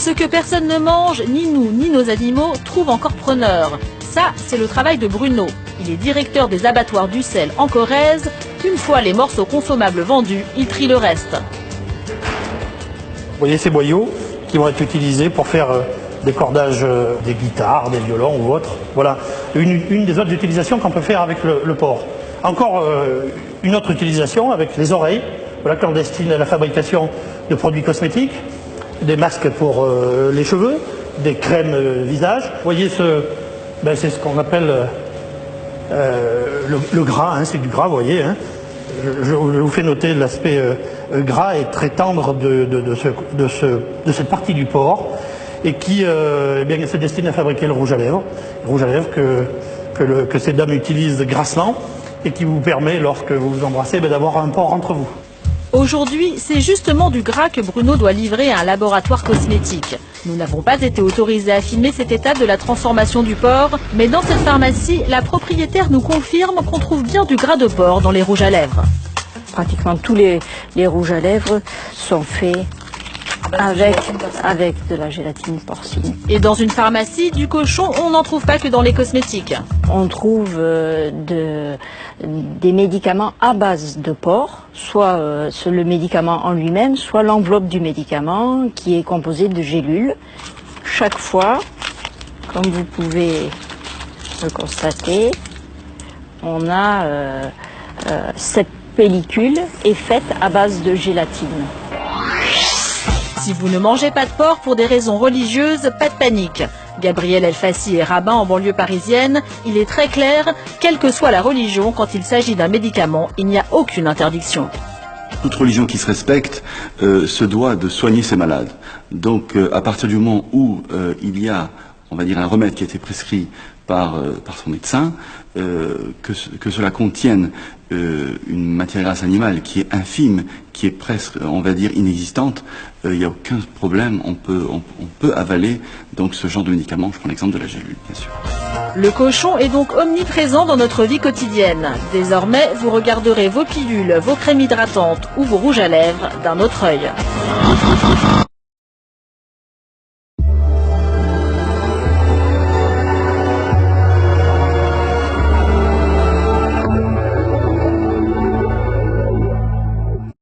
Ce que personne ne mange, ni nous, ni nos animaux, trouve encore preneur. Ça, c'est le travail de Bruno. Il est directeur des abattoirs d'Ussel en Corrèze. Une fois les morceaux consommables vendus, il trie le reste. Vous voyez ces boyaux qui vont être utilisés pour faire des cordages, des guitares, des violons ou autres. Voilà une des autres utilisations qu'on peut faire avec le porc. Encore une autre utilisation avec les oreilles, voilà, clandestine à la fabrication de produits cosmétiques, des masques pour les cheveux, des crèmes visage. Vous voyez, c'est ce qu'on appelle le gras, hein, c'est du gras, vous voyez. Hein. Je vous fais noter l'aspect gras et très tendre de cette partie du porc et qui eh bien, se destine à fabriquer le rouge à lèvres que ces dames utilisent grassement et qui vous permet, lorsque vous vous embrassez, d'avoir un porc entre vous. Aujourd'hui, c'est justement du gras que Bruno doit livrer à un laboratoire cosmétique. Nous n'avons pas été autorisés à filmer cette étape de la transformation du porc, mais dans cette pharmacie, la propriétaire nous confirme qu'on trouve bien du gras de porc dans les rouges à lèvres. Pratiquement tous les rouges à lèvres sont faits avec de la gélatine porcine. Et dans une pharmacie, du cochon, on n'en trouve pas que dans les cosmétiques. On trouve des médicaments à base de porc, soit le médicament en lui-même, soit l'enveloppe du médicament qui est composée de gélules. Chaque fois, comme vous pouvez le constater, on a cette pellicule est faite à base de gélatine. Si vous ne mangez pas de porc pour des raisons religieuses, pas de panique. Gabriel Elfassi est rabbin en banlieue parisienne. Il est très clair, quelle que soit la religion, quand il s'agit d'un médicament, il n'y a aucune interdiction. Toute religion qui se respecte se doit de soigner ses malades. Donc à partir du moment où il y a, on va dire, un remède qui a été prescrit par son médecin, que cela contienne une matière grasse animale qui est infime, qui est presque, on va dire, inexistante, il n'y a aucun problème, on peut avaler donc ce genre de médicament. Je prends l'exemple de la gélule, bien sûr. Le cochon est donc omniprésent dans notre vie quotidienne. Désormais, vous regarderez vos pilules, vos crèmes hydratantes ou vos rouges à lèvres d'un autre œil.